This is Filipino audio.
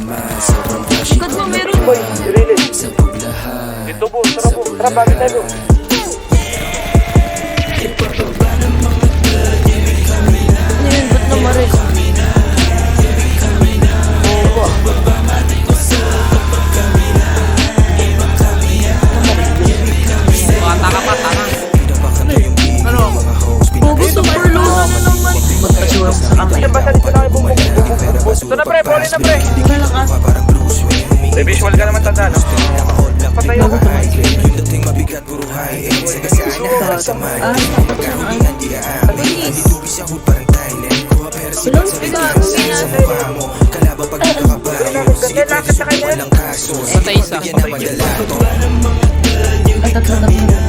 Ikot mo, meron. Boy, really. Dito po, tara po. Tara, bagay tayo. Ngayon, ba't na maris? Taka pa, tama. Ano? Bogo, super low na naman. Diyan ba sa dito na kayo bumubog? Ito na pre, boli na pre. Malakas. May visual ka naman tanda, no? Patay ako. Patay isa. Tatlo.